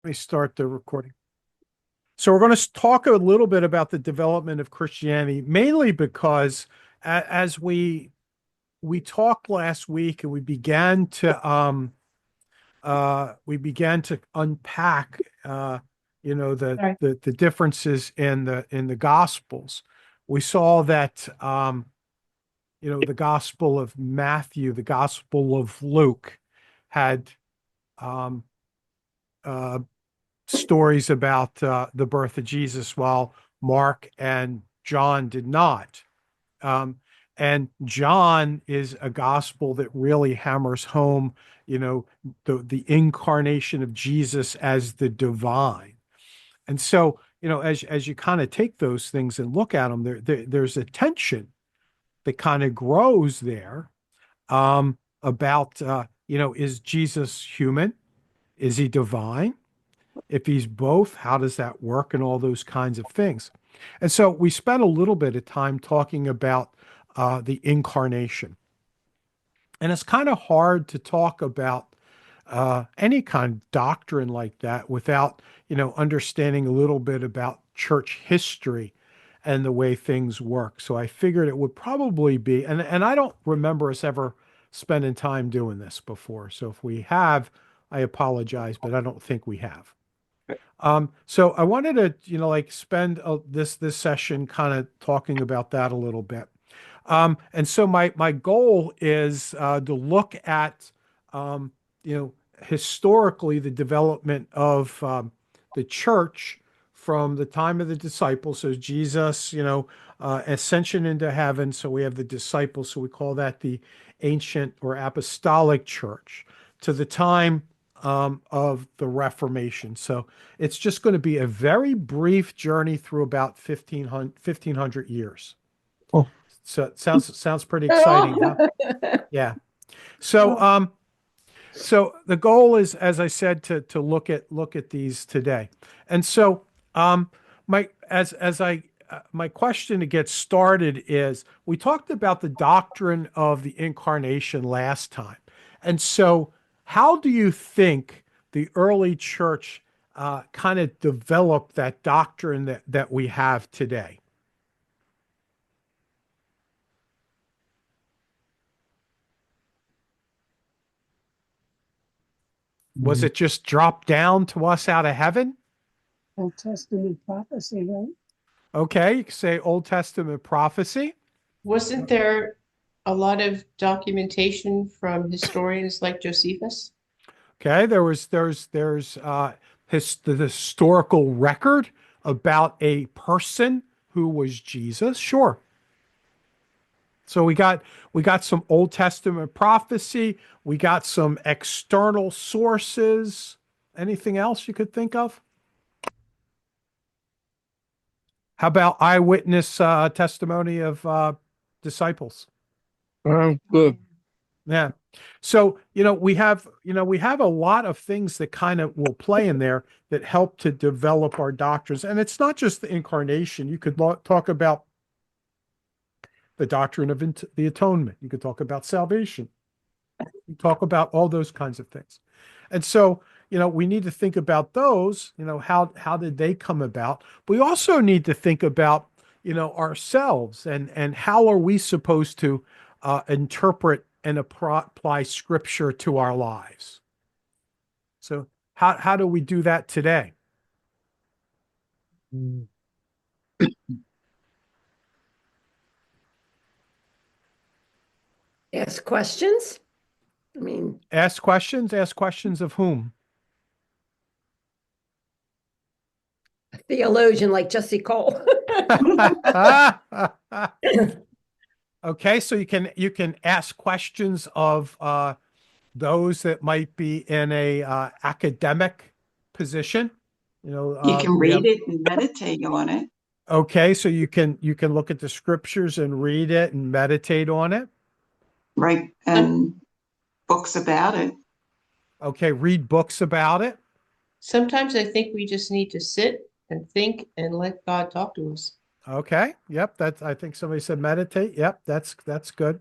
Let me start the recording. So we're going to talk a little bit about the development of Christianity, mainly because as we talked last week and we began to unpack Sorry. the differences in the Gospels. We saw that the Gospel of Matthew, the Gospel of Luke had um, uh, stories about the birth of Jesus, while Mark and John did not. Um, and John is a gospel that really hammers home, the incarnation of Jesus as the divine. And so, as you kind of take those things and look at them, there's a tension that kind of grows there about, is Jesus human? Is he divine? If he's both, how does that work and all those kinds of things? And so we spent a little bit of time talking about the incarnation. And it's kind of hard to talk about any kind of doctrine like that without, understanding a little bit about church history and the way things work. So I figured it would probably be, and I don't remember us ever spending time doing this before. So if we have, I apologize, but I don't think we have. So I wanted to, spend this session kind of talking about that a little bit. And so my goal is to look at, you know, historically the development of the church from the time of the disciples. So Jesus, ascension into heaven. So we have the disciples. So we call that the ancient or apostolic church to the time of the Reformation. So it's just going to be a very brief journey through about 1500 years. Oh. So it sounds pretty exciting, huh? Yeah. So so the goal is, as I said, to look at these today. And so my as I my question to get started is, we talked about the doctrine of the incarnation last time. And so how do you think the early church kind of developed that doctrine that we have today? Was Mm. it just dropped down to us out of heaven? Old Testament prophecy, right? Okay, you can say Old Testament prophecy. Wasn't there a lot of documentation from historians like Josephus? Okay, the historical record about a person who was Jesus. Sure. So we got some Old Testament prophecy. We got some external sources. Anything else you could think of? How about eyewitness testimony of disciples? Good. Yeah. So, we have a lot of things that kind of will play in there that help to develop our doctrines. And it's not just the incarnation. You could talk about the doctrine of the atonement. You could talk about salvation. You talk about all those kinds of things. And so, we need to think about those, how did they come about? We also need to think about, ourselves and how are we supposed to interpret and apply scripture to our lives. So how do we do that today? Mm. Ask questions. I mean, Ask questions. Ask questions of whom? a theologian like Jesse Cole. Okay, so you can ask questions of those that might be in a academic position. You can We have, read it and meditate on it, okay, so you can look at the scriptures and read it and meditate on it. right? And books about it. Okay, read books about it. Sometimes I think we just need to sit and think and let God talk to us. Okay, yep, that's, I think somebody said meditate. Yep, that's good.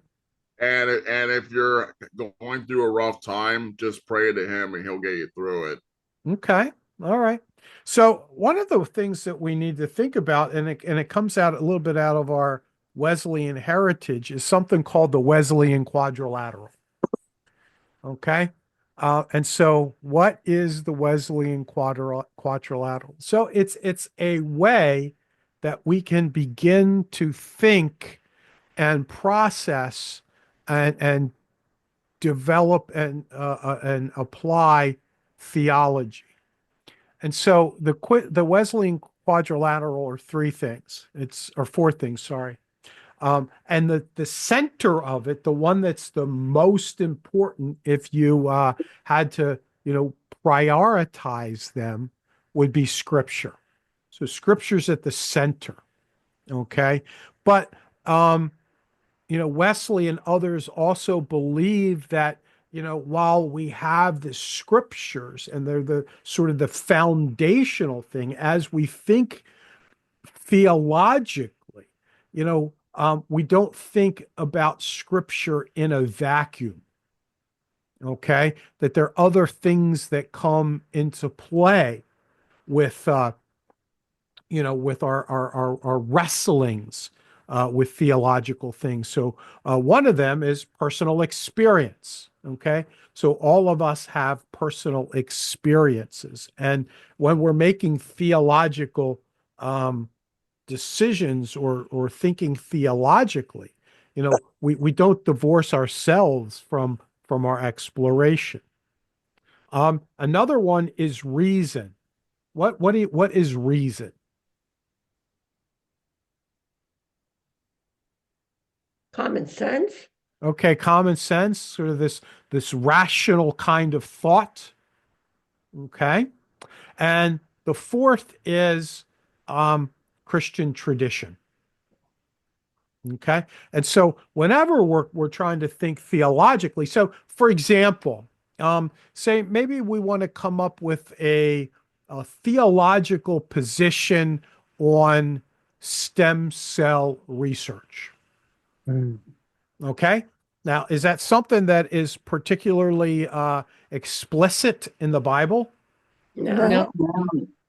And if you're going through a rough time, just pray to him and he'll get you through it. Okay, All right. So one of the things that we need to think about, and it comes out a little bit out of our Wesleyan heritage, is something called the Wesleyan quadrilateral. Okay. And so what is the Wesleyan quadrilateral? So it's a way that we can begin to think and process and develop and apply theology. And so the Wesleyan quadrilateral are three things. Or four things, sorry. And the center of it, the one that's the most important, if you had to, prioritize them, would be Scripture. So Scripture's at the center. Okay, but Wesley and others also believe that, while we have the Scriptures and they're the sort of the foundational thing as we think theologically, we don't think about Scripture in a vacuum. Okay, that there are other things that come into play with, with our wrestlings with theological things. So one of them is personal experience. Okay, so all of us have personal experiences, and when we're making theological decisions or thinking theologically, we don't divorce ourselves from our exploration. Another one is reason. What is reason? Common sense. Okay, common sense, sort of this rational kind of thought. Okay, and the fourth is Christian tradition. Okay. And so whenever we're trying to think theologically, so for example, say maybe we want to come up with a theological position on stem cell research. Okay. Now, is that something that is particularly explicit in the Bible? No.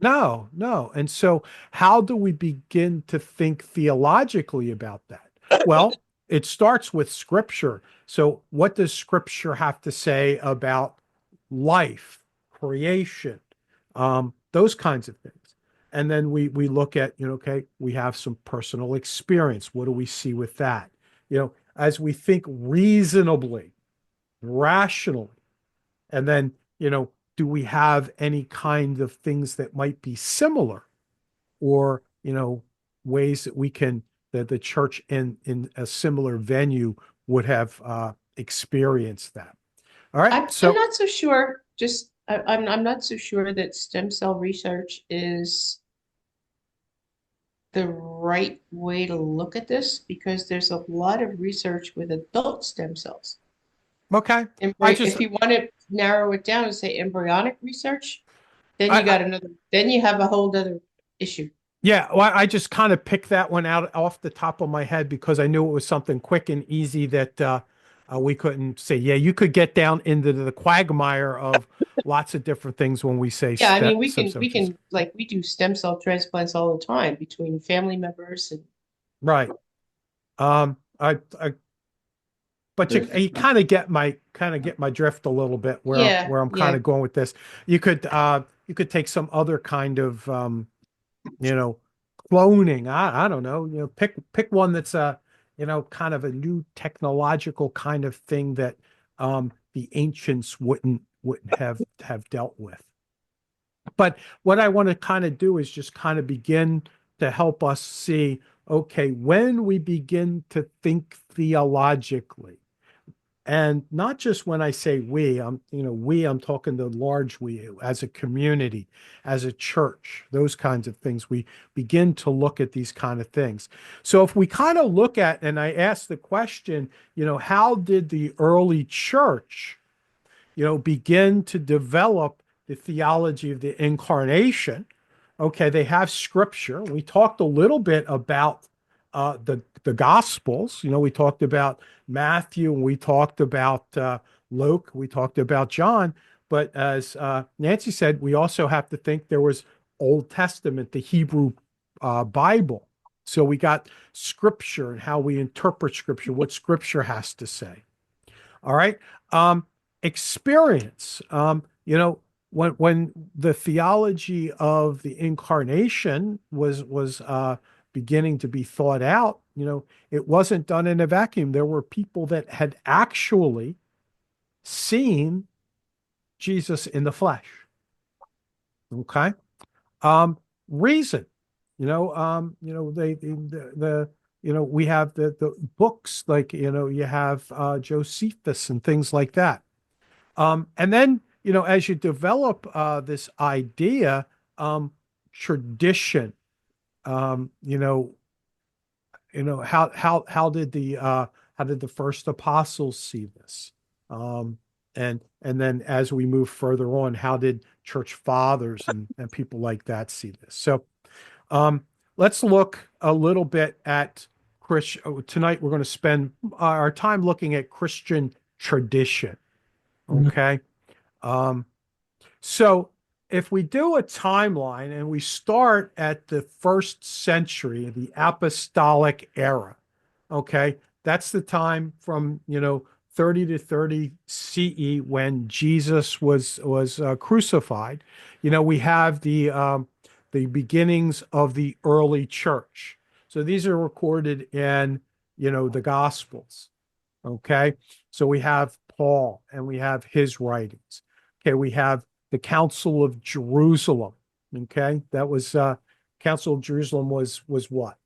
No. And so how do we begin to think theologically about that? Well, it starts with Scripture. So what does Scripture have to say about life, creation, those kinds of things? And then we look at, okay, we have some personal experience. What do we see with that? As we think reasonably, rationally, and then, do we have any kind of things that might be similar, or ways that the church in a similar venue would have experienced that? All right. I'm not so sure. I'm not so sure that stem cell research is the right way to look at this, because there's a lot of research with adult stem cells. Okay. If you want to narrow it down and say embryonic research, then you have a whole other issue. Yeah, well, I just kind of picked that one out off the top of my head because I knew it was something quick and easy that we couldn't say. Yeah, you could get down into the quagmire of lots of different things when we say. Yeah, I mean, we can like we do stem cell transplants all the time between family members and. Right. But you kind of get my drift a little bit where I'm kind of going with this. You could take some other kind of cloning. I don't know. Pick one that's kind of a new technological kind of thing that the ancients wouldn't have dealt with. But what I want to kind of do is just kind of begin to help us see, okay, when we begin to think theologically, and not just when I say I'm talking the large we, as a community, as a church, those kinds of things. We begin to look at these kind of things. So if we kind of look at, and I ask the question, how did the early church, begin to develop the theology of the incarnation? Okay, they have Scripture. We talked a little bit about the Gospels. We talked about Matthew, and we talked about Luke, we talked about John, but as Nancy said, we also have to think there was Old Testament, the Hebrew Bible. So we got scripture and how we interpret scripture, what scripture has to say. All right. Experience. When the theology of the incarnation was beginning to be thought out, it wasn't done in a vacuum. There were people that had actually seen Jesus in the flesh. Okay. Reason. We have the books like, you have Josephus and things like that. And then, as you develop this idea, tradition, how did the first apostles see this? And then as we move further on, how did church fathers and people like that see this? So let's look a little bit at tonight. We're going to spend our time looking at Christian tradition. Okay. So if we do a timeline and we start at the first century, the apostolic era, okay, that's the time from 30 to 30 CE when Jesus was crucified. We have the beginnings of the early church. So these are recorded in the Gospels. Okay, so we have Paul and we have his writings. Okay, we have the Council of Jerusalem. Okay, that was Council of Jerusalem was what?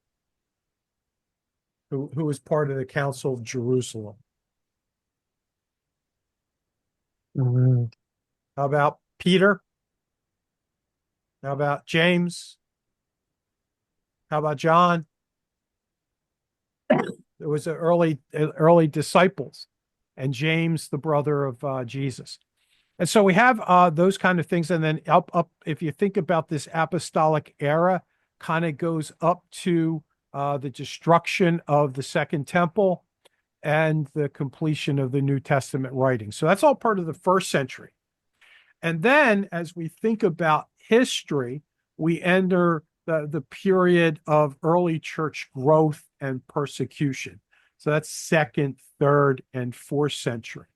Who was part of the Council of Jerusalem? How about Peter? How about James? How about John? There was an early disciples, and James, the brother of Jesus. And so we have those kind of things. And then up, if you think about this apostolic era, kind of goes up to the destruction of the Second Temple and the completion of the New Testament writing. So that's all part of the first century. And then as we think about history, we enter the period of early church growth and persecution. So that's second, third, and fourth century.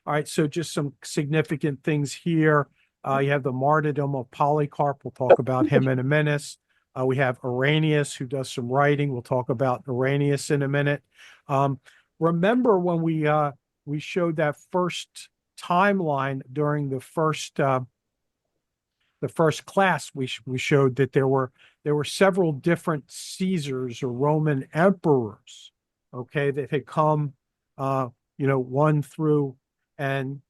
All right, so just some significant things here. You have the martyrdom of Polycarp. We'll talk about him in a minute. We have Irenaeus, who does some writing. We'll talk about Irenaeus in a minute. Remember when we showed that first timeline during the first class, we showed that there were several different Caesars or Roman emperors, okay, that had come, one through, and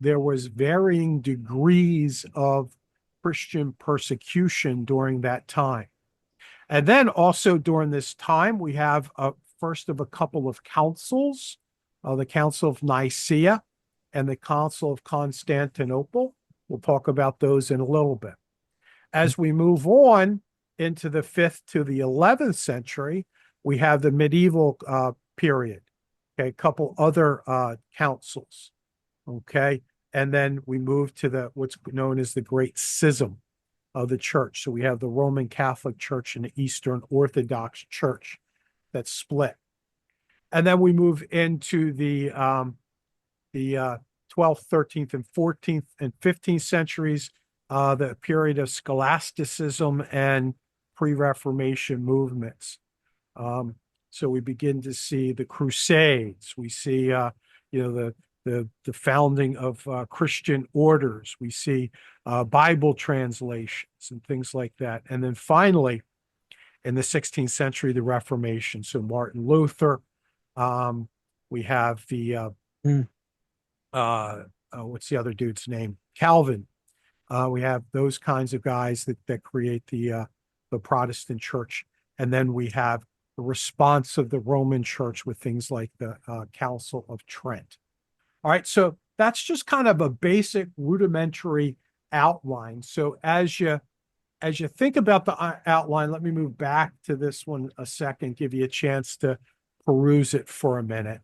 there was varying degrees of Christian persecution during that time. And then also during this time, we have first of a couple of councils, the Council of Nicaea and the Council of Constantinople. We'll talk about those in a little bit. As we move on into the 5th to the 11th century, we have the medieval period, okay, a couple other councils, okay, and then we move to what's known as the Great Schism of the church. So we have the Roman Catholic Church and the Eastern Orthodox Church that split. And then we move into the 12th, 13th, and 14th and 15th centuries, the period of scholasticism and pre-Reformation movements. So we begin to see the Crusades. We see, the founding of Christian orders. We see Bible translations and things like that. And then finally, in the 16th century, the Reformation. So Martin Luther. We have the what's the other dude's name? Calvin. We have those kinds of guys that create the Protestant church. And then we have the response of the Roman church with things like the Council of Trent. All right, so that's just kind of a basic rudimentary outline. So as you think about the outline, let me move back to this one a second, give you a chance to peruse it for a minute.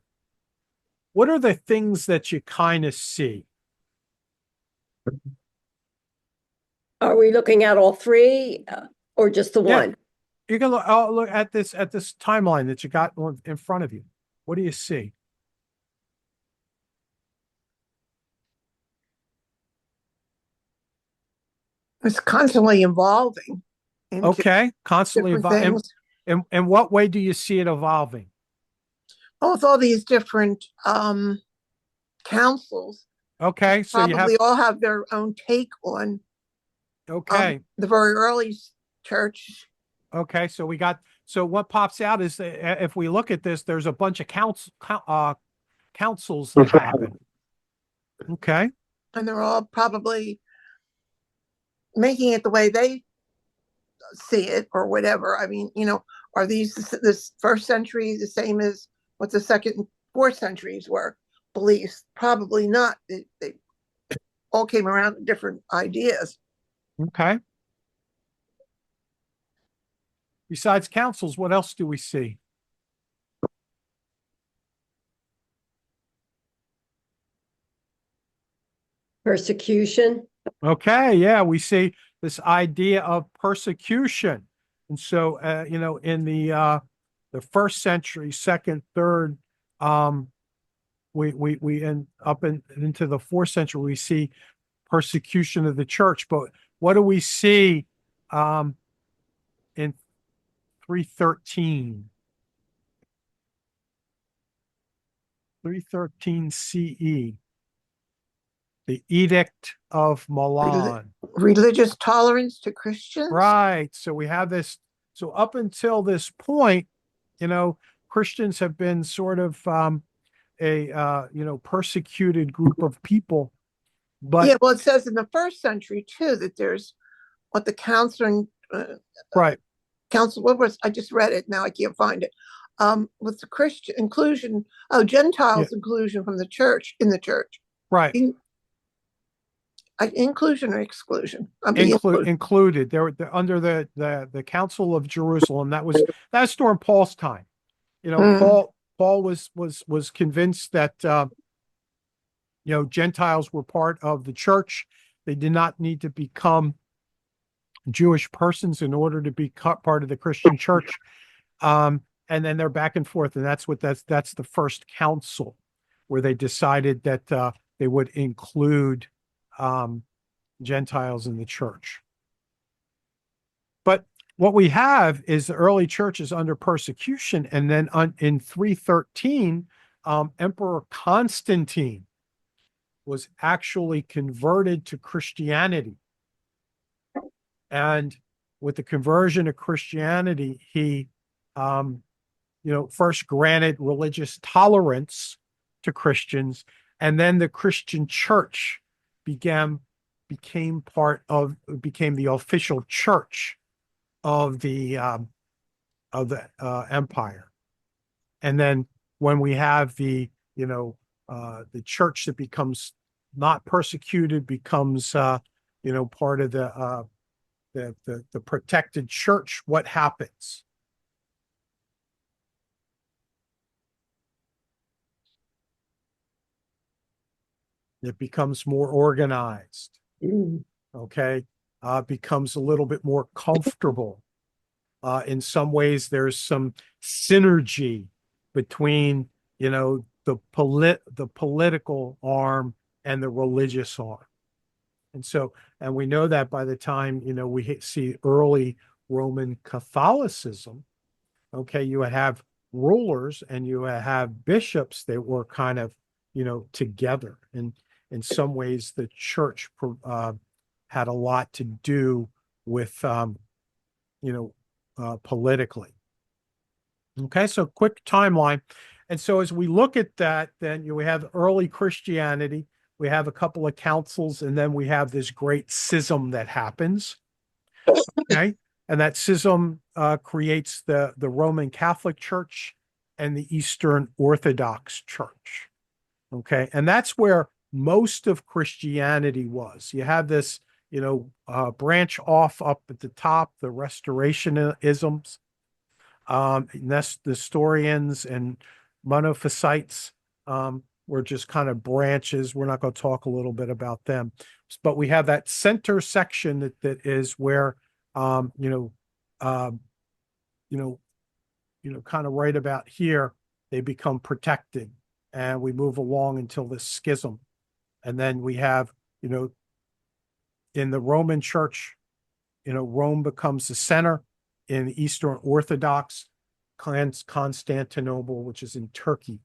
What are the things that you kind of see? Are we looking at all three or just the Yeah. one? You can look at this timeline that you got in front of you. What do you see? It's constantly evolving. into Okay, constantly different evolving. things. In what way do you see it evolving? Oh, with all these different councils, Okay, so you have, probably all have their own take on okay, the very early church. okay, so what pops out is that if we look at this, there's a bunch of councils that happen. Okay, And they're all probably making it the way they see it or whatever. I mean, are these this first century the same as what the second and fourth centuries were beliefs? Probably not. They all came around with different ideas. okay. Besides councils, what else do we see? Persecution? Okay, yeah, we see this idea of persecution. And so, in the first century, second, third, we end up into the fourth century, we see persecution of the church. But what do we see in 313? 313 CE, the Edict of Milan. Religious tolerance to Christians. Right. So we have this. So up until this point, Christians have been sort of persecuted group of people. But Yeah, well, it says in the first century too that there's what the council. right. Council. What was I just read it now? I can't find it. With the Christian inclusion, Gentiles inclusion from the church in the church. Right. Inclusion or exclusion? Included. They're under the Council of Jerusalem. That's during Paul's time. Paul was convinced that Gentiles were part of the church. They did not need to become Jewish persons in order to be part of the Christian church. And then they're back and forth, and that's the first council where they decided that they would include Gentiles in the church. But what we have is the early church is under persecution, and then in 313, Emperor Constantine was actually converted to Christianity. And with the conversion to Christianity, he first granted religious tolerance to Christians, and then the Christian church became the official church of the empire. And then when we have the church that becomes not persecuted, becomes part of the protected church, what happens? It becomes more organized. Okay. Becomes a little bit more comfortable. In some ways, there's some synergy between, the political arm and the religious arm. And we know that by the time, we see early Roman Catholicism, okay, you would have rulers and you would have bishops that were kind of, together. And in some ways, the church had a lot to do with, politically. Okay, so quick timeline. And so as we look at that, then we have early Christianity, we have a couple of councils, and then we have this great schism that happens. Okay, and that schism creates the Roman Catholic Church and the Eastern Orthodox Church. Okay, and that's where most of Christianity was. You have this, branch off up at the top, the Restorationisms, Nestorians and Monophysites were just kind of branches. We're not going to talk a little bit about them. but we have that center section that is where, um, you know, um, you know, kind of right about here, they become protected, and we move along until this schism. And then we have, in the Roman Church, Rome becomes the center. In the Eastern Orthodox, Constantinople, which is in Turkey,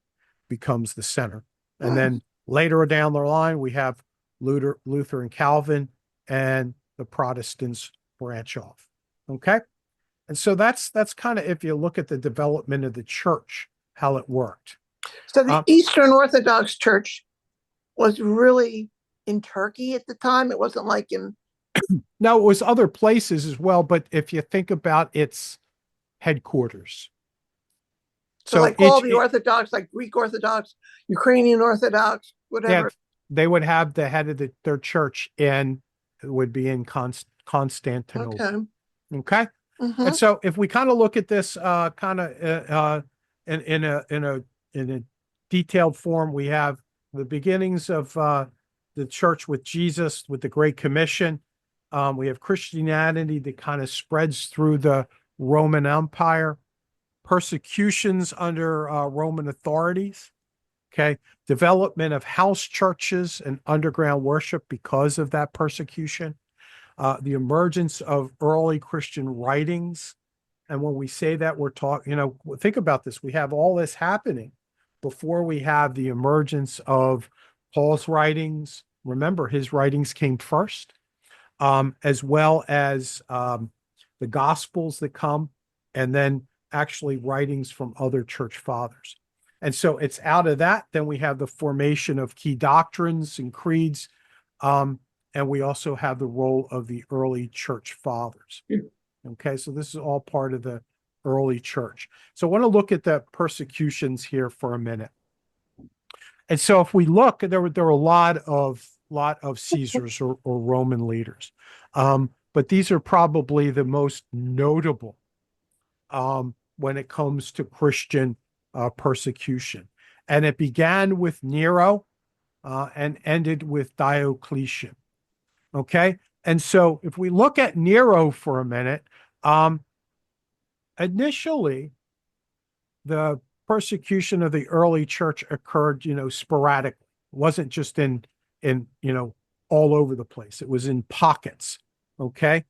becomes the center. And then later down the line, we have Luther and Calvin, and the Protestants branch off. Okay. And so that's kind of, if you look at the development of the church, how it worked. So the Eastern Orthodox Church was really in Turkey at the time. It wasn't like in. Now, it was other places as well, but if you think about its headquarters. So like all the Orthodox, like Greek Orthodox, Ukrainian Orthodox, whatever. They would have the head of their church would be in Constantinople. Okay. Okay. Mhm. And so if we kind of look at this in a detailed form, we have the beginnings of the church with Jesus, with the Great Commission. We have Christianity that kind of spreads through the Roman Empire, persecutions under Roman authorities. Okay. Development of house churches and underground worship because of that persecution. The emergence of early Christian writings. And when we say that, we're talking, think about this. We have all this happening before we have the emergence of Paul's writings. Remember, his writings came first, as well as the Gospels that come, and then actually writings from other church fathers. And so it's out of that. Then we have the formation of key doctrines and creeds. And we also have the role of the early church fathers. Okay, so this is all part of the early church. So I want to look at the persecutions here for a minute. And so if we look, there were a lot of Caesars or Roman leaders. But these are probably the most notable when it comes to Christian persecution. And it began with Nero and ended with Diocletian. Okay. And so if we look at Nero for a minute, initially the persecution of the early church occurred, sporadically. It wasn't just in all over the place. It was in pockets. Okay.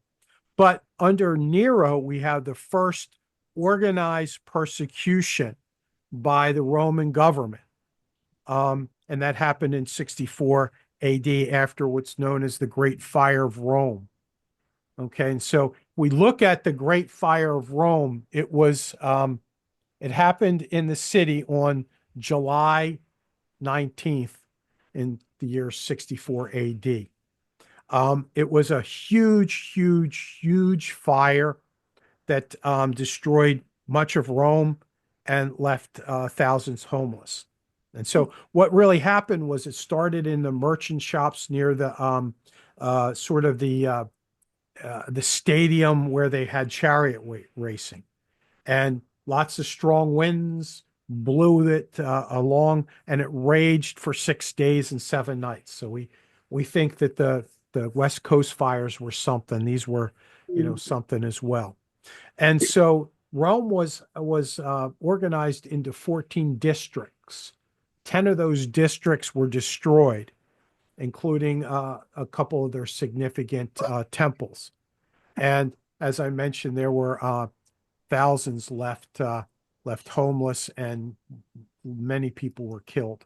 But under Nero, we have the first organized persecution by the Roman government. And that happened in 64 AD after what's known as the Great Fire of Rome. Okay, and so we look at the Great Fire of Rome. It happened in the city on July 19th in the year 64 AD. It was a huge fire that destroyed much of Rome and left thousands homeless. And so what really happened was it started in the merchant shops near the sort of the stadium where they had chariot racing, and lots of strong winds blew it along, and it raged for 6 days and 7 nights. So we think that the West Coast fires were something. These were, something as well. And so Rome was organized into 14 districts. 10 of those districts were destroyed, including a couple of their significant temples. And as I mentioned, there were thousands left homeless, and many people were killed.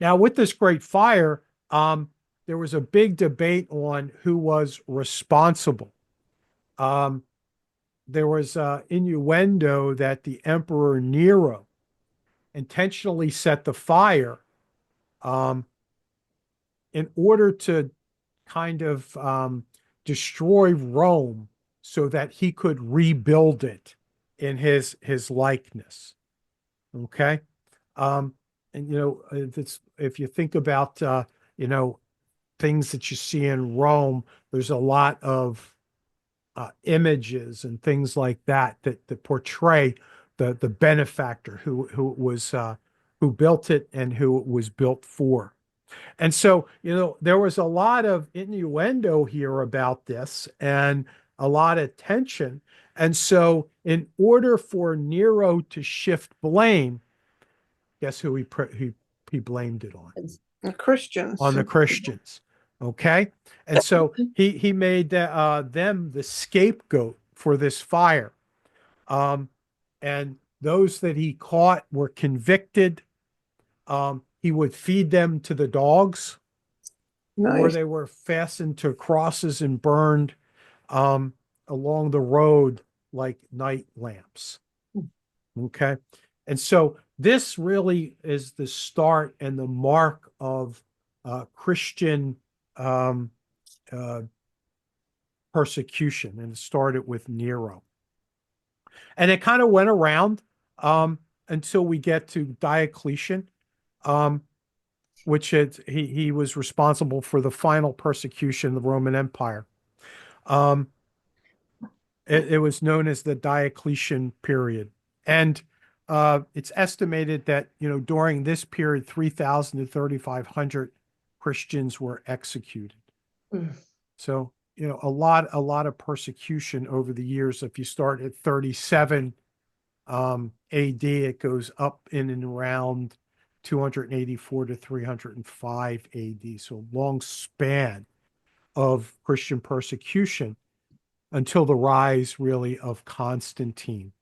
Now, with this great fire, there was a big debate on who was responsible. There was innuendo that the Emperor Nero intentionally set the fire in order to kind of destroy Rome so that he could rebuild it in his likeness. Okay. And if you think about things that you see in Rome, there's a lot of images and things like that portray the benefactor who built it and who it was built for. And so, there was a lot of innuendo here about this and a lot of tension. And so, in order for Nero to shift blame, guess who he blamed it on? The Christians. On the Christians. Okay. And so he made them the scapegoat for this fire. And those that he caught were convicted. He would feed them to the dogs, or Nice. they were fastened to crosses and burned along the road like night lamps. Okay. And so this really is the start and the mark of Christian persecution. And it started with Nero. And it kind of went around until we get to Diocletian, which he was responsible for the final persecution of the Roman Empire. It was known as the Diocletian period. And it's estimated that, during this period, 3,000 to 3,500 Christians were executed. So, a lot of persecution over the years. If you start at 37 AD, it goes up in and around 284 to 305 AD. So a long span of Christian persecution until the rise really of Constantine.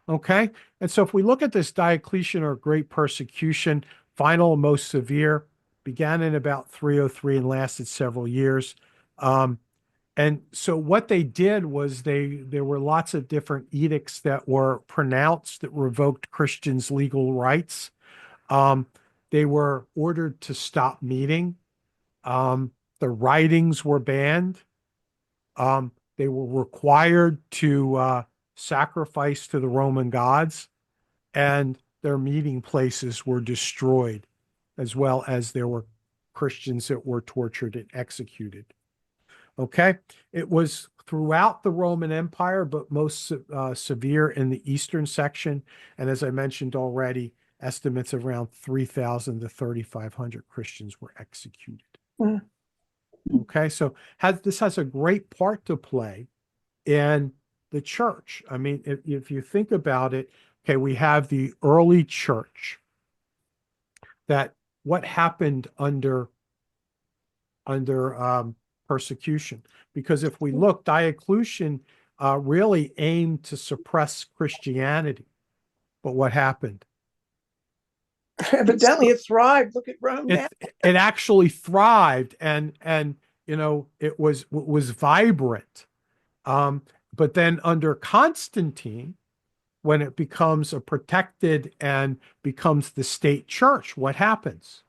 Okay. And so if we look at this Diocletian or Great Persecution, final and most severe, began in about 303 and lasted several years. And so what they did was there were lots of different edicts that were pronounced that revoked Christians' legal rights. They were ordered to stop meeting. The writings were banned. They were required to sacrifice to the Roman gods, and their meeting places were destroyed, as well as there were Christians that were tortured and executed. Okay, it was throughout the Roman Empire, but most severe in the eastern section. And as I mentioned already, estimates of around 3,000 to 3,500 Christians were executed. Mm. Okay, so this has a great part to play in the church. I mean, if you think about it, okay, we have the early church. That what happened under persecution? Because if we look, Diocletian really aimed to suppress Christianity, but what happened? Evidently, it thrived. Look at Rome now. It actually thrived, and it was vibrant. But then under Constantine, when it becomes a protected and becomes the state church, what happens?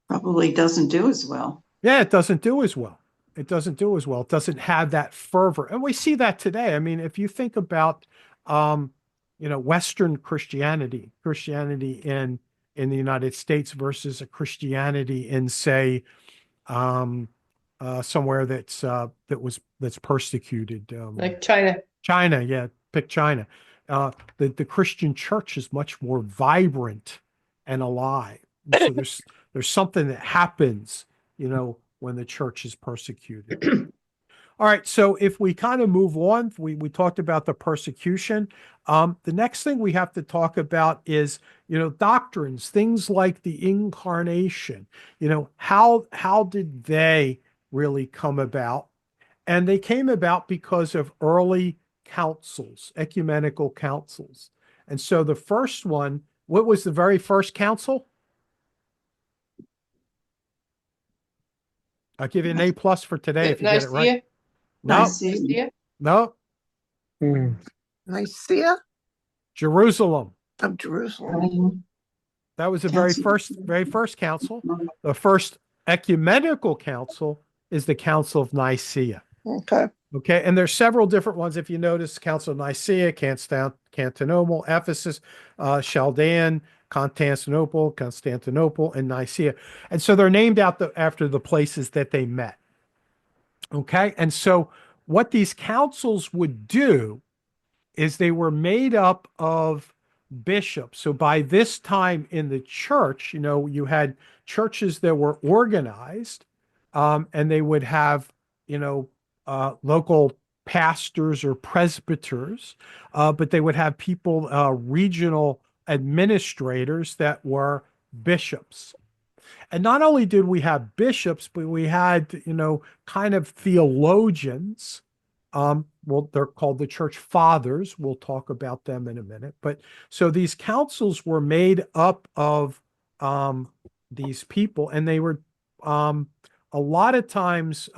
Probably doesn't do as well. Yeah, it doesn't do as well. It doesn't do as well. It doesn't have that fervor. And we see that today. I mean, if you think about, Western Christianity in the United States versus a Christianity in, say, somewhere that's persecuted, Like China. China. Yeah, pick China. The Christian church is much more vibrant and alive. So there's something that happens, when the church is persecuted. All right, so if we kind of move on, we talked about the persecution. The next thing we have to talk about is, doctrines, things like the incarnation. How did they really come about? And they came about because of early councils, ecumenical councils. And so the first one, what was the very first council? I'll give you an A+ for today if you get it right. No, Nicaea. no, Nicaea Jerusalem. of Jerusalem. That was the Council. very first council. The first ecumenical council is the Council of Nicaea. Okay. Okay, and there's several different ones. If you notice, Council of Nicaea, Constantinople, Ephesus, Chaldean, Constantinople, and Nicaea. And so they're named after the places that they met. Okay, and so what these councils would do is they were made up of bishops. So by this time in the church, you had churches that were organized, and they would have, local pastors or presbyters, but they would have people, regional administrators that were bishops. And not only did we have bishops, but we had, kind of theologians. Well, they're called the church fathers. We'll talk about them in a minute. But so these councils were made up of these people, and they were a lot of times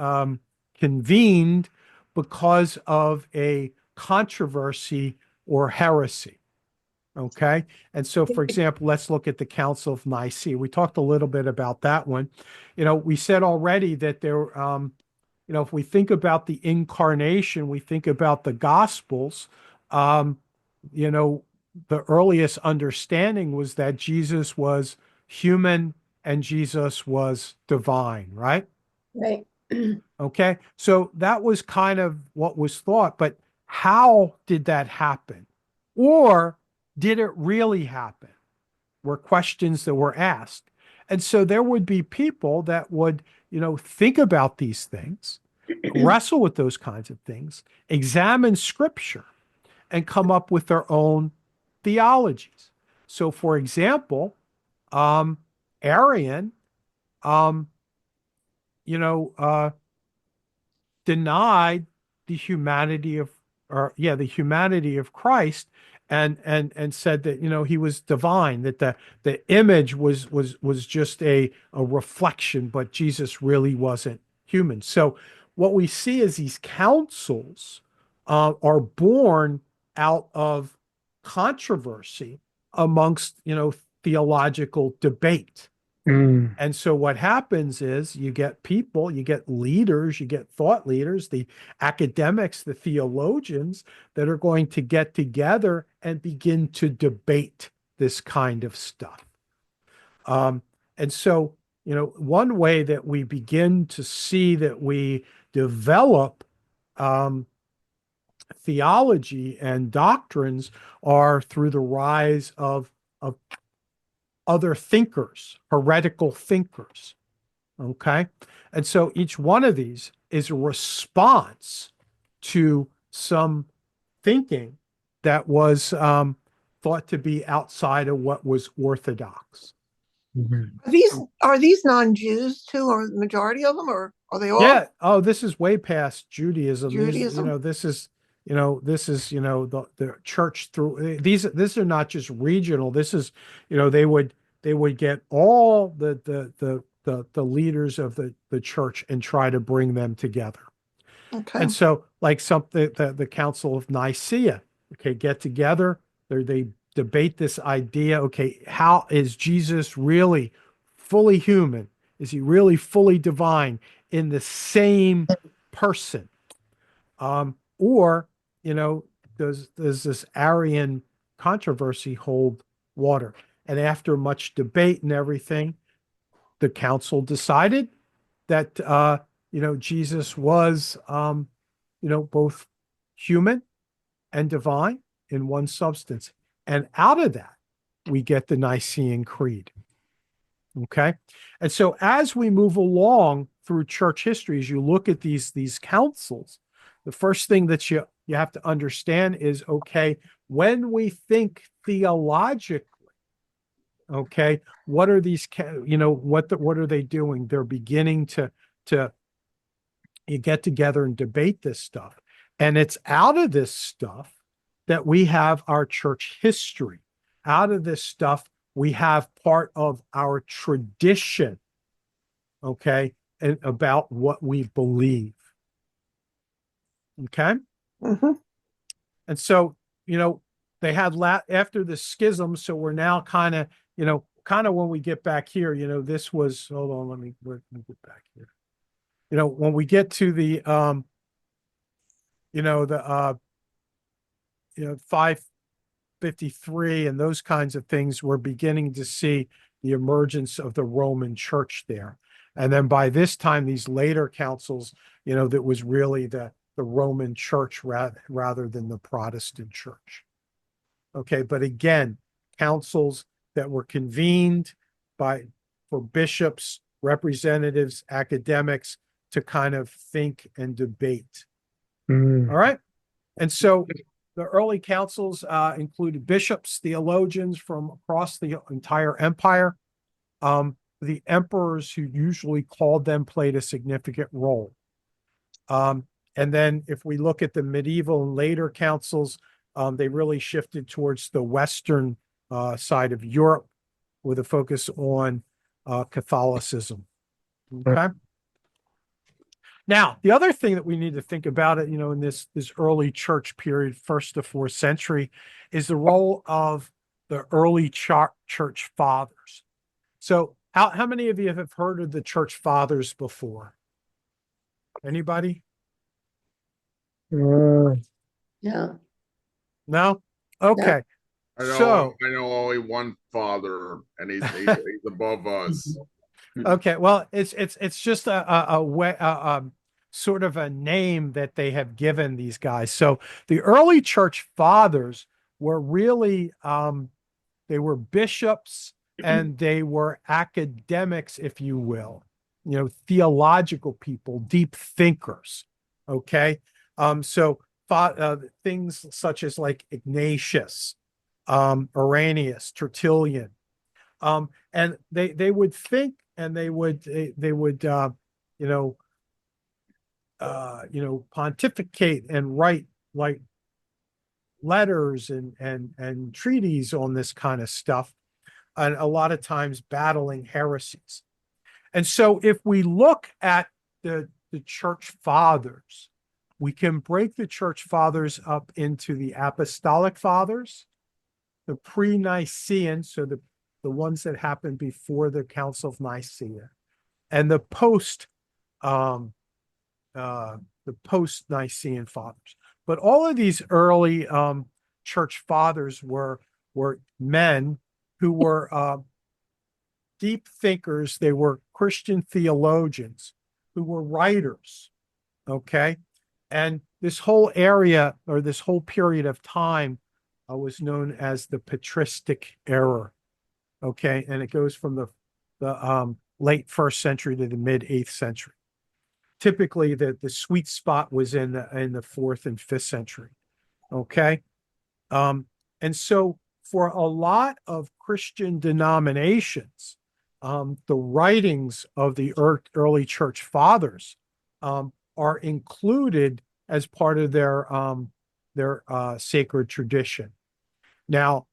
convened because of a controversy or heresy. Okay. And so, for example, let's look at the Council of Nicaea. We talked a little bit about that one. We said already that there, if we think about the incarnation, we think about the Gospels, the earliest understanding was that Jesus was human and Jesus was divine, right? Right. Okay. So that was kind of what was thought, but how did that happen? Or did it really happen? Were questions that were asked. And so there would be people that would, think about these things, wrestle with those kinds of things, examine scripture, and come up with their own theologies. So, for example, Arian, denied the humanity of, the humanity of Christ, and said that he was divine, that the image was just a reflection, but Jesus really wasn't human. So what we see is these councils are born out of controversy amongst theological debate. And so what happens is you get people, you get leaders, you get thought leaders, the academics, the theologians that are going to get together and begin to debate this kind of stuff. And so, one way that we begin to see that we develop theology and doctrines are through the rise of other thinkers, heretical thinkers. Okay. And so each one of these is a response to some thinking that was thought to be outside of what was orthodox. Are these non-Jews too, or the majority of them, or are they all? Yeah. Oh, this is way past Judaism. Judaism? This is the church through these are not just regional. This is, they would get all the leaders of the church and try to bring them together. Okay. And so like something, the Council of Nicaea, okay, get together, they debate this idea. Okay, how is Jesus really fully human? Is he really fully divine in the same person? Or, does this Arian controversy hold water? And after much debate and everything, the council decided that, Jesus was, both human and divine in one substance. And out of that, we get the Nicene Creed. Okay. And so as we move along through church history, as you look at these councils, the first thing that you have to understand is, okay, when we think theologically, okay, what are these, what are they doing? They're beginning to you get together and debate this stuff. And it's out of this stuff that we have our church history. Out of this stuff, we have part of our tradition, okay, and about what we believe. Okay. Mm-hmm. And so, they had after the schism. So we're now kind of when we get back here, this was, hold on, let me get back here. When we get to the, 553 and those kinds of things, we're beginning to see the emergence of the Roman Church there. And then by this time, these later councils, that was really the the Roman Church rather than the Protestant Church. Okay, but again, councils that were convened for bishops, representatives, academics to kind of think and debate. All right. And so the early councils included bishops, theologians from across the entire empire. The emperors, who usually called them, played a significant role. And then if we look at the medieval and later councils, they really shifted towards the Western side of Europe with a focus on Catholicism. Okay. Now, the other thing that we need to think about it, in this early church period, 1st to 4th century, is the role of the early church fathers. So how many of you have heard of the church fathers before? Anybody? Yeah. No? Okay. So, I know only one father, and he's above us. okay. Well, it's just a way, sort of a name that they have given these guys. So the early church fathers were really, they were bishops and they were academics, if you will, theological people, deep thinkers. Okay. So things such as like Ignatius, Irenaeus, Tertullian, and they would think, and they would pontificate and write like letters and treaties on this kind of stuff, and a lot of times battling heresies. And so if we look at the church fathers, we can break the church fathers up into the apostolic fathers, the pre-Nicene, so the ones that happened before the Council of Nicaea, and the post-Nicene fathers. But all of these early church fathers were men who were deep thinkers. They were Christian theologians who were writers. Okay. And this whole area, or this whole period of time, was known as the patristic era. Okay. And it goes from the late 1st century to the mid 8th century. Typically the sweet spot was in the 4th and 5th century. Okay. And so for a lot of Christian denominations, the writings of the early church fathers are included as part of their sacred tradition. Now,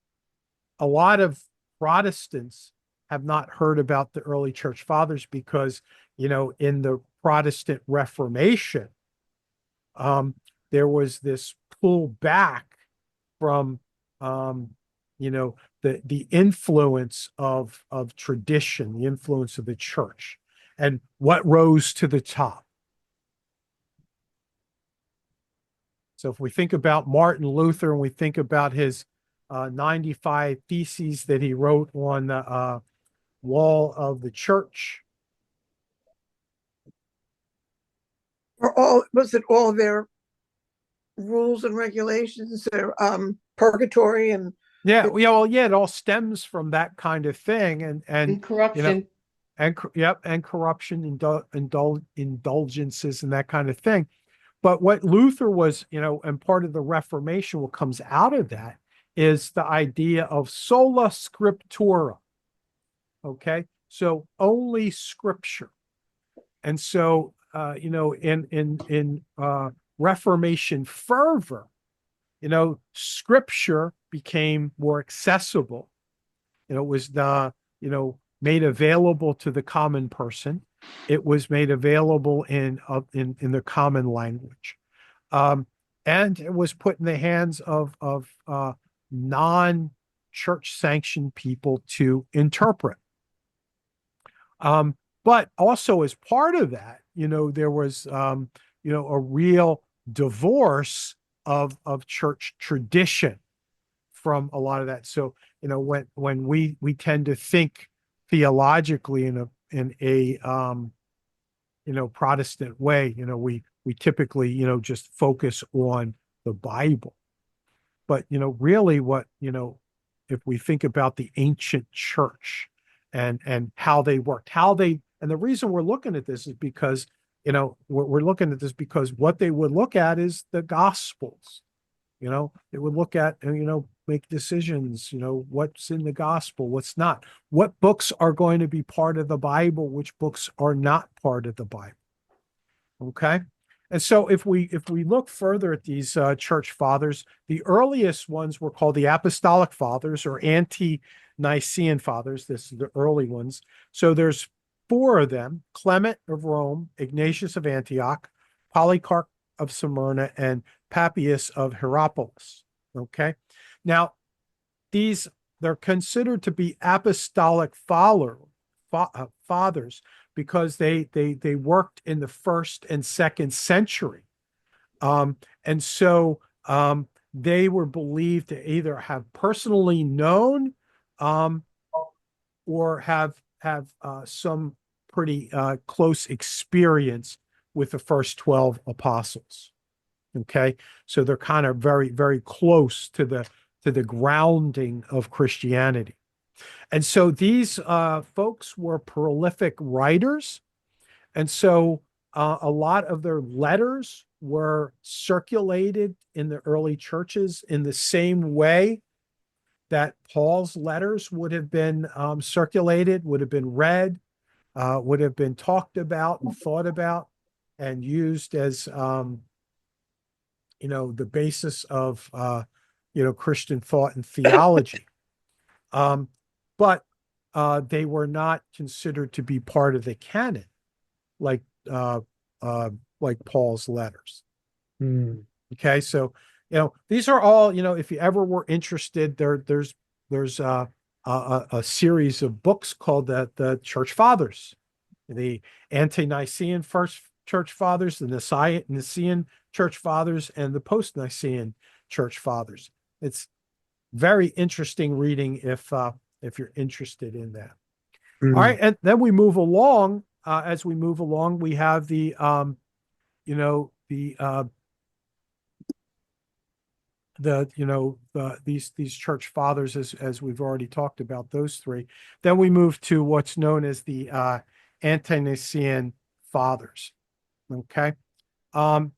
a lot of Protestants have not heard about the early church fathers because, in the Protestant Reformation, there was this pull back from, the influence of tradition, the influence of the church, and what rose to the top. So if we think about Martin Luther and we think about his 95 theses that he wrote on the wall of the church. Was it all their rules and regulations, their purgatory and Yeah, it all stems from that kind of thing, and corruption. and corruption, indulgences, and that kind of thing. But what Luther was, and part of the Reformation, what comes out of that is the idea of sola scriptura. Okay, so only scripture. And so, in Reformation fervor, scripture became more accessible. It was made available to the common person. It was made available in the common language, and it was put in the hands of non-church sanctioned people to interpret. But also as part of that, there was a real divorce of church tradition from a lot of that. So when we tend to think theologically in a Protestant way, we typically, just focus on the Bible. But, really what, if we think about the ancient church and how they worked, and the reason we're looking at this is because, we're looking at this because what they would look at is the Gospels. They would look at, make decisions, what's in the gospel, what's not, what books are going to be part of the Bible, which books are not part of the Bible. Okay. And so if we look further at these church fathers, the earliest ones were called the Apostolic Fathers or Ante-Nicene Fathers. This is the early ones. So there's 4 of them: Clement of Rome, Ignatius of Antioch, Polycarp of Smyrna, and Papias of Hierapolis. Okay. Now, they're considered to be apostolic fathers because they worked in the 1st and 2nd century. And so they were believed to either have personally known or have some pretty close experience with the first 12 apostles. Okay, so they're kind of very, very close to the grounding of Christianity. And so these folks were prolific writers. And so a lot of their letters were circulated in the early churches in the same way that Paul's letters would have been circulated, would have been read, would have been talked about and thought about and used as, the basis of, Christian thought and theology. But they were not considered to be part of the canon, like Paul's letters. Okay, so these are all, if you ever were interested, there's a series of books called the Church Fathers, the Ante-Nicene First Church Fathers, the Nicene Church Fathers, and the Post-Nicene Church Fathers. It's very interesting reading if you're interested in that. All right, and then we move along. As we move along, we have these church fathers, as we've already talked about, those 3. Then we move to what's known as the Ante-Nicene Fathers. Okay, and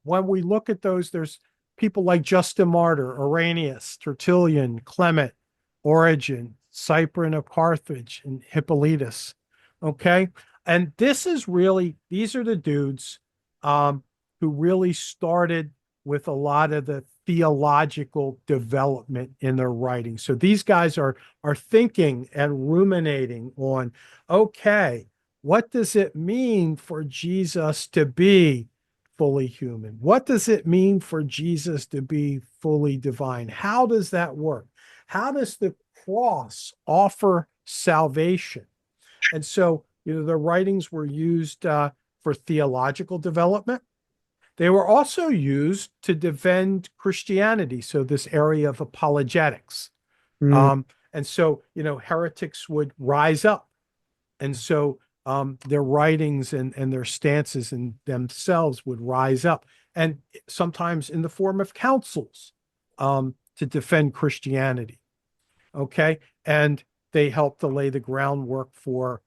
when we look at those, there's people like Justin Martyr, Irenaeus, Tertullian, Clement, Origen, Cyprian of Carthage, and Hippolytus. Okay, and these are the dudes who really started with a lot of the theological development in their writing. So these guys are thinking and ruminating on, okay, what does it mean for Jesus to be fully human? What does it mean for Jesus to be fully divine? How does that work? How does the cross offer salvation? And so, the writings were used for theological development. They were also used to defend Christianity. So this area of apologetics. And so, heretics would rise up. And so their writings and their stances in themselves would rise up, and sometimes in the form of councils to defend Christianity. Okay. And they helped to lay the groundwork for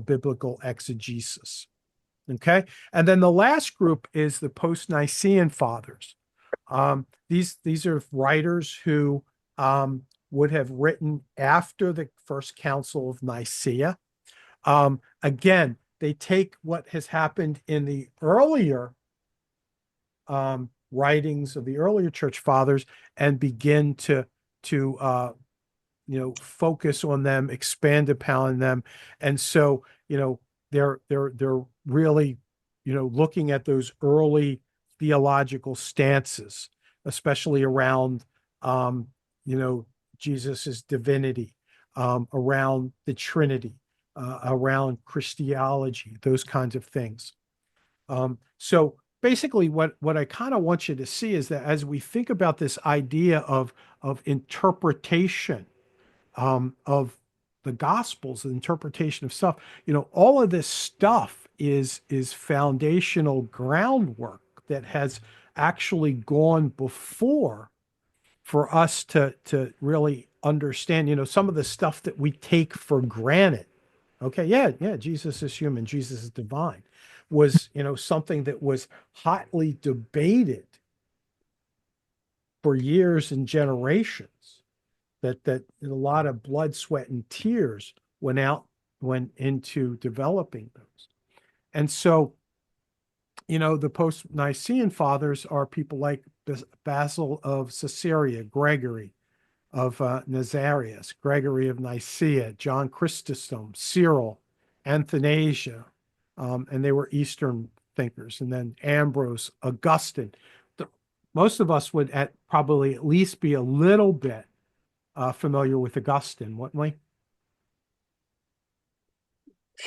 biblical exegesis. Okay. And then the last group is the Post-Nicene Fathers. These are writers who would have written after the First Council of Nicaea. Again, they take what has happened in the earlier writings of the earlier church fathers and begin to focus on them, expand upon them. And so, they're really, looking at those early theological stances, especially around, Jesus's divinity, around the Trinity, around Christology, those kinds of things. So basically what I kind of want you to see is that as we think about this idea of interpretation of the Gospels, the interpretation of stuff, all of this stuff is foundational groundwork that has actually gone before for us to really understand, some of the stuff that we take for granted. Okay, yeah, Jesus is human, Jesus is divine, was, something that was hotly debated for years and generations. That a lot of blood, sweat, and tears went into developing those. And so, the post-Nicene fathers are people like Basil of Caesarea, Gregory of Nazarius, Gregory of Nicaea, John Chrysostom, Cyril, Athanasius, and they were Eastern thinkers. And then Ambrose, Augustine. Most of us would probably at least be a little bit familiar with Augustine, wouldn't we?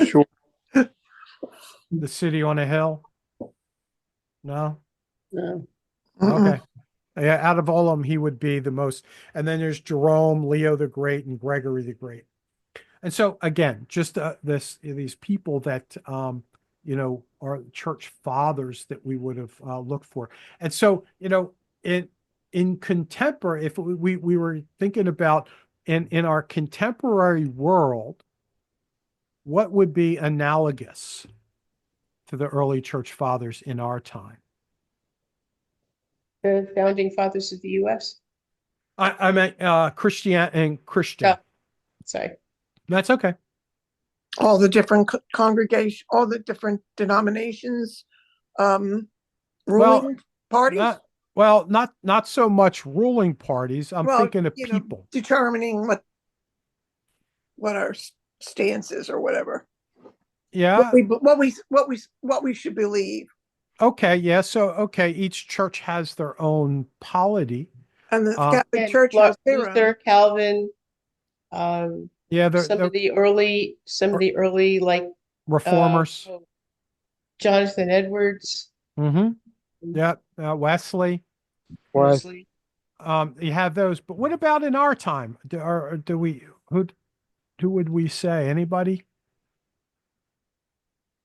Sure. The city on a hill? No? No. Mm-mm. Okay. Yeah, out of all of them, he would be the most. And then there's Jerome, Leo the Great, and Gregory the Great. And so again, just these people that are church fathers that we would have looked for. And so in contemporary, if we were thinking about in our contemporary world, what would be analogous to the early church fathers in our time? The founding fathers of the US. I meant Christian and Christian. Yeah. Sorry. That's okay. All the different congregation, all the different denominations, ruling parties. Not so much ruling parties. I'm Well, thinking of you know, people. determining what our stance is or whatever. Yeah. What we should believe. Okay. Yeah. So okay, each church has their own polity. And the Catholic And Church has their Luther, own. Calvin, Yeah. some of the early like reformers. Jonathan Edwards, Mm-hmm. Yeah. Wesley. Wesley. You have those, but what about in our time? Who would we say? Anybody?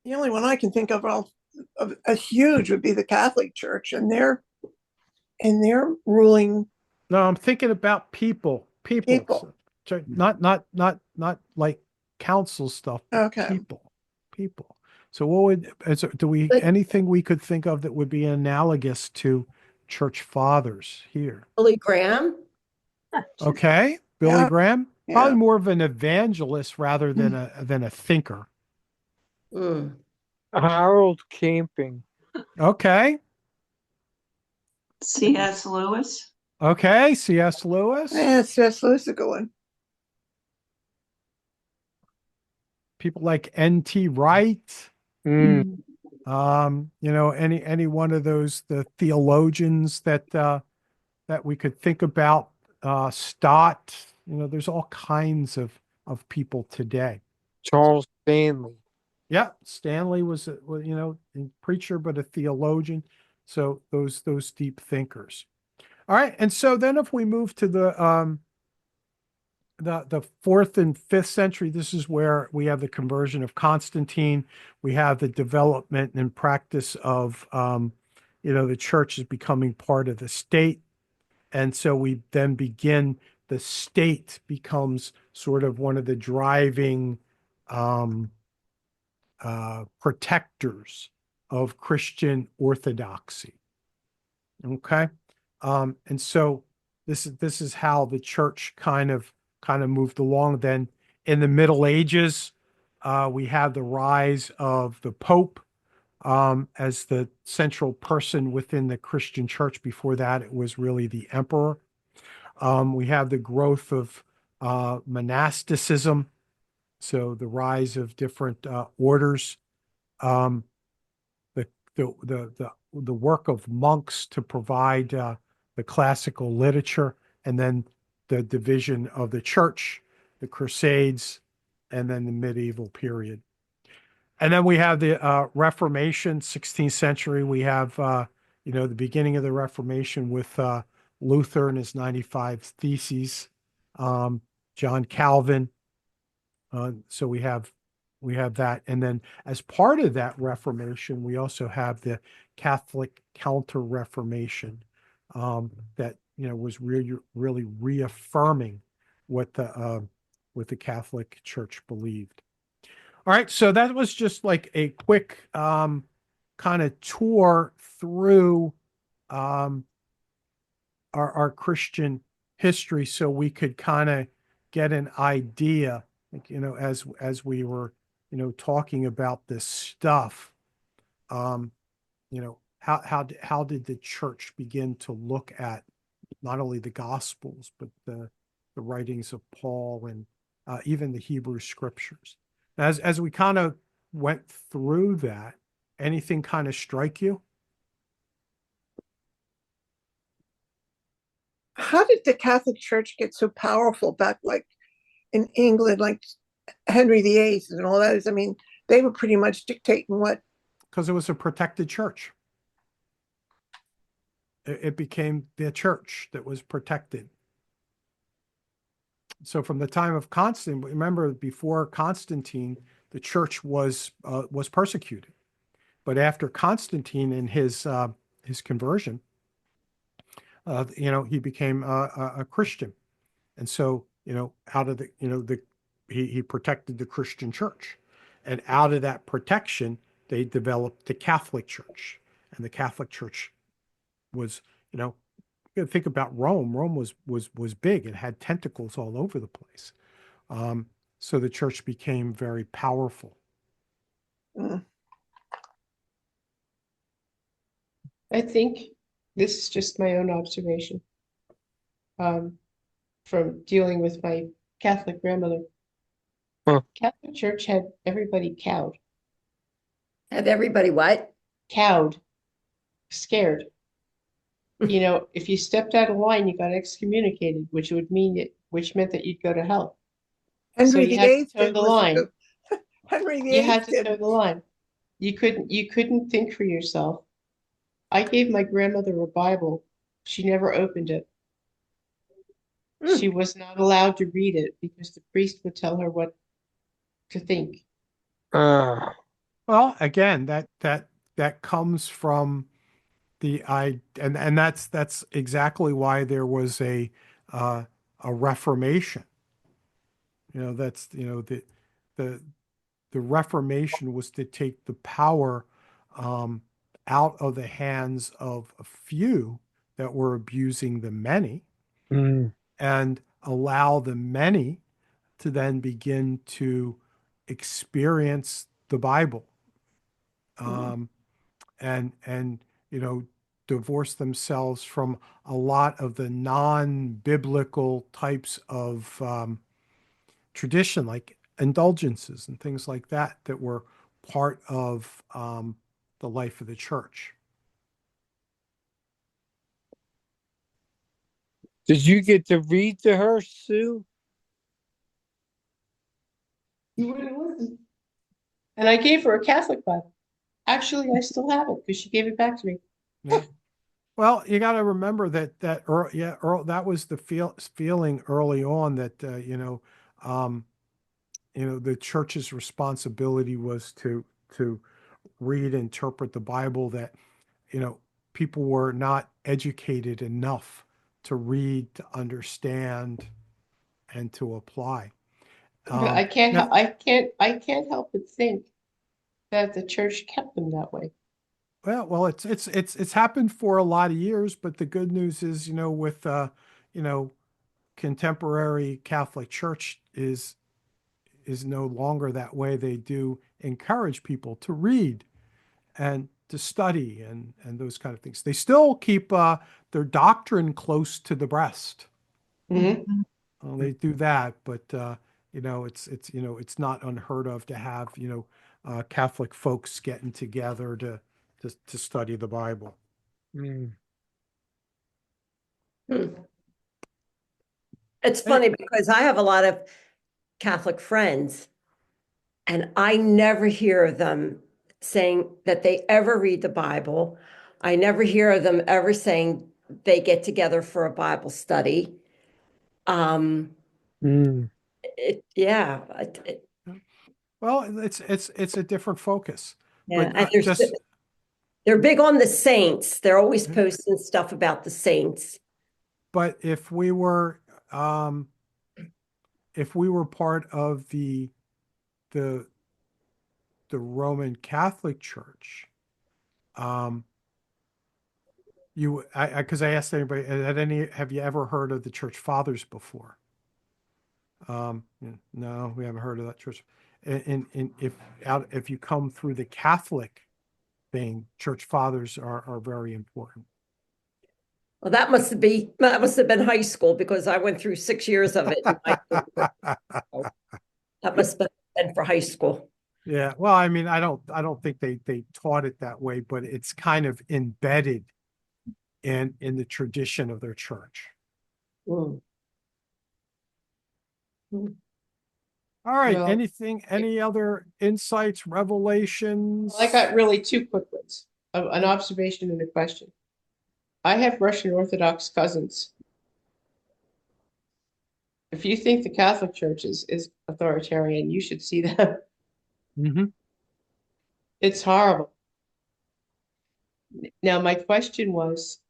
The only one I can think of a huge would be the Catholic Church and their ruling No, I'm thinking about people. People. So not like council stuff, but Okay. people. So anything we could think of that would be analogous to church fathers here? Billy Graham. Okay. Billy Yeah. Graham, probably Yeah. more of an evangelist rather than a thinker. Mm. Harold Camping. Okay. C.S. Lewis. Okay. C.S. Lewis. It's just a good one. People like N.T. Wright. Mm. Any one of those, the theologians that we could think about, Stott, there's all kinds of people today. Charles Stanley. Yeah. Stanley was a preacher, but a theologian. So those deep thinkers. All right. And so then if we move to the 4th and 5th century, this is where we have the conversion of Constantine. We have the development and practice of, the church is becoming part of the state. And so we then begin, the state becomes sort of one of the driving protectors of Christian orthodoxy. Okay. And so this is how the church kind of moved along. Then in the Middle Ages, we have the rise of the Pope as the central person within the Christian church. Before that, it was really the emperor. We have the growth of monasticism, so the rise of different orders. The work of monks to provide the classical literature, and then the division of the church, the Crusades, and then the medieval period. And then we have the Reformation, 16th century. We have, the beginning of the Reformation with Luther and his 95 Theses, John Calvin. So we have we have that. And then as part of that Reformation, we also have the Catholic Counter-Reformation, that, was really reaffirming what the Catholic Church believed. All right, so that was just like a quick kind of tour through our Christian history, so we could kind of get an idea, like, as we were, talking about this stuff, how did the church begin to look at not only the Gospels, but the writings of Paul and even the Hebrew Scriptures. As we kind of went through that, anything kind of strike you? How did the Catholic Church get so powerful back, like in England, like Henry VIII and all those? I mean, they were pretty much dictating what. Because it was a protected church. It became the church that was protected. So from the time of Constantine, remember, before Constantine, the church was persecuted, but after Constantine and his conversion, he became a Christian, and so, out of he protected the Christian church, and out of that protection, they developed the Catholic Church, and the Catholic Church was, you think about Rome. Rome was big. It had tentacles all over the place. So the church became very powerful. Mm. I think this is just my own observation, from dealing with my Catholic grandmother. Huh. Catholic Church had everybody cowed, Have everybody what? scared. If you stepped out of line, you got excommunicated, which meant that you'd go to hell. So Henry you had to VIII toe did the listen line. to Henry You VIII had to toe did. the line. You couldn't think for yourself. I gave my grandmother a Bible. She never opened it. Hmm. She was not allowed to read it because the priest would tell her what to think. Ah, Well, again, that comes from and that's exactly why there was a Reformation. That's, the the Reformation was to take the power out of the hands of a few that were abusing the many, mm, and allow the many to then begin to experience the Bible, and divorce themselves from a lot of the non-biblical types of tradition, like indulgences and things like that were part of the life of the church. did you get to read to her, Sue? You wouldn't listen. And I gave her a Catholic Bible. Actually, I still have it because she gave it back to me. Yeah. Well, you got to remember that was the feeling early on, that the church's responsibility was to read, interpret the Bible, that people were not educated enough to read, to understand, and to apply. But I can't Now, I can't help but think that the church kept them that way. well, it's happened for a lot of years, but the good news is, with you know, contemporary Catholic Church is no longer that way. They do encourage people to read and to study and those kind of things. They still keep their doctrine close to the breast. Mhm. They do that, but it's not unheard of to have Catholic folks getting together to study the Bible. Mm, Hmm. It's funny because I have a lot of Catholic friends, and I never hear them saying that they ever read the Bible. I never hear them ever saying they get together for a Bible study. Um, mm. yeah, Well, it's a different focus. Yeah, But and just they're big on the saints. They're always Mhm. posting stuff about the saints. but if we were part of the the Roman Catholic Church, um, because I asked anybody, have you ever heard of the Church Fathers before? No, we haven't heard of that church. And if you come through the Catholic thing, Church Fathers are very important. Well, that must have been high school because I went through 6 years of it. That must have been for high school. Yeah, well, I mean, I don't think they taught it that way, but it's kind of embedded in the tradition of their church. Mm. All right, Well, any other insights, revelations? I got really two quick ones, an observation and a question. I have Russian Orthodox cousins. If you think the Catholic Church is authoritarian, you should see them. Mhm. It's horrible. Now, my question was,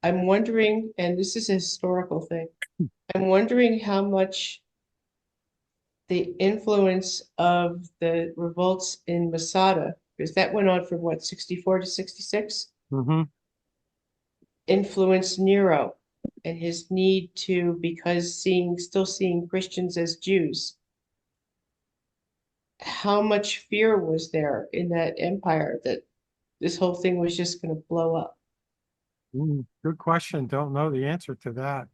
I'm wondering, and this is a historical thing, I'm wondering how much the influence of the revolts in Masada, because that went on from what, 64 to 66, Mhm. influenced Nero and his need to, because still seeing Christians as Jews. How much fear was there in that empire that this whole thing was just going to blow up? Good question. Don't know the answer to that.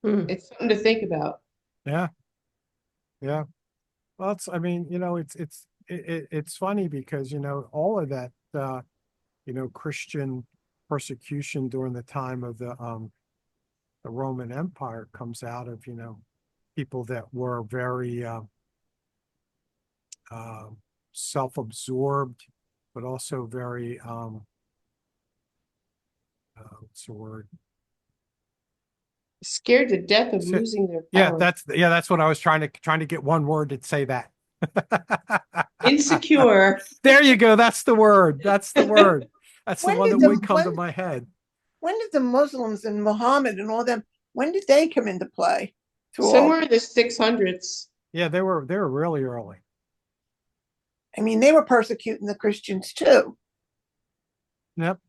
Mm. It's something to think about. Yeah. Yeah. Well, I mean, it's funny because, all of that, Christian persecution during the time of the Roman Empire comes out of, people that were very, uh, self-absorbed, but also very, what's the word? Scared to death of So- losing their Yeah, power. that's what I was trying to get one word to say that. Insecure. There you go. That's the word. That's the word. That's the When one did that the- would come to when- my head. When did the Muslims and Muhammad and all them, when did they come into play? To all, Somewhere in the 600s. Yeah, they were really early. I mean, they were persecuting the Christians too. Yep.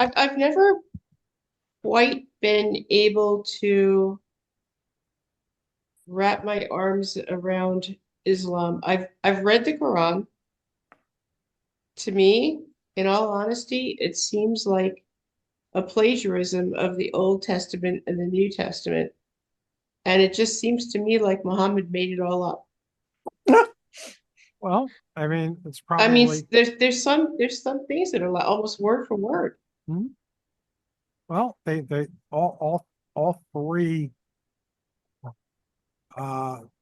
I've never quite been able to wrap my arms around Islam. I've read the Quran. To me, in all honesty, it seems like a plagiarism of the Old Testament and the New Testament. And it just seems to me like Muhammad made it all up. Well, I mean, it's I mean, probably there's some things that are like almost word for word. well, they all three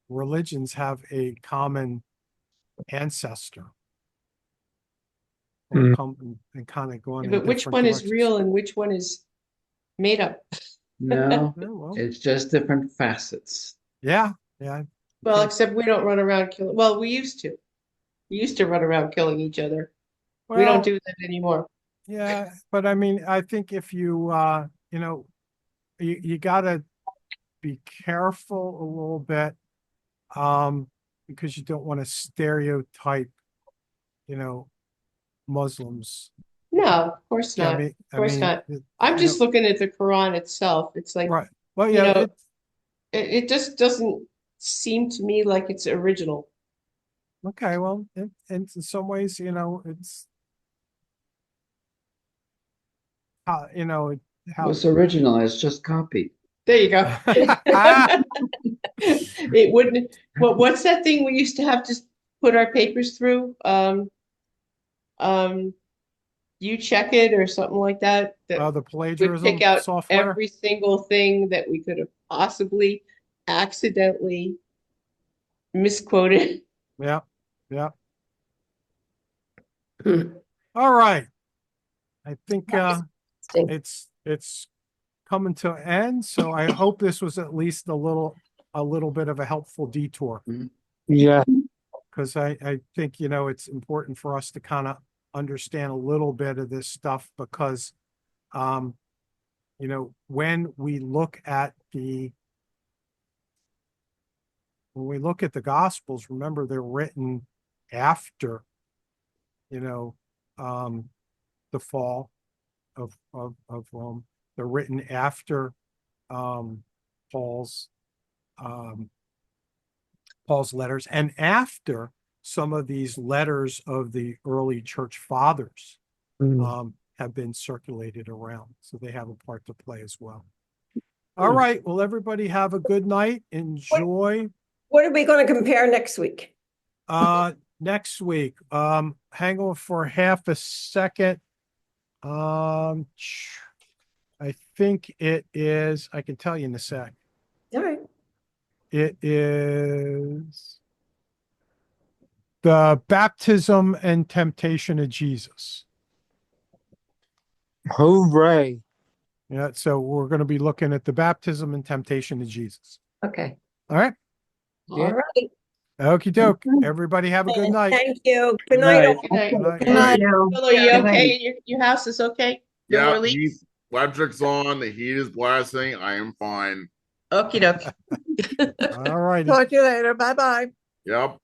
religions have a common ancestor. Or Mm. come and kind of going in But which different one is directions. real and which one is made up? No, Yeah, well, it's just different facets. yeah. Well, Okay. except we don't run around killing. Well, we used to. We used to run around killing each other. We Well, don't do that anymore. yeah, but I mean, I think if you gotta be careful a little bit, because you don't want to stereotype, Muslims. No, of course Yeah, not. Of course not. it- I'm you just know, looking at the Quran itself. It's like, right. Well, you yeah, know, it just doesn't seem to me like it's original. okay. Well, in some ways, it's how how. What's original is just copied. There you go. Ah, It wouldn't. What's that thing we used to have to put our papers through? You check it or something like that. That the would plagiarism pick out software. every single thing that we could have possibly accidentally misquoted. Yeah, yeah. Hmm. All right. I think Interesting. it's coming to an end. So I hope this was at least a little a little bit of a helpful detour. Yeah. Because I think, you know, it's important for us to kind of understand a little bit of this stuff because, you know, when we look at the Gospels, remember they're written after, you know, the fall of Rome. They're written after Paul's letters and after some of these letters of the early church fathers Mm. have been circulated around. So they have a part to play as well. All right. Well, everybody have a good night. Enjoy. What are we going to compare next week? Next week, hang on for half a second. I think it is, I can tell you in a sec. All right. It is the baptism and temptation of Jesus. Hooray. Yeah, so we're going to be looking at the baptism and temptation of Jesus. Okay. All right. Yeah. All right. Okie doke. Everybody have a good night. Thank you. Good Good night. night. all. Good night. Good night. Good night. Bill, are you Yeah. okay? Your house is okay? No Yeah, more leaks? electric's on, the heat is blasting. I am fine. Okey doke. All righty. Talk to you later. Bye-bye. Yep.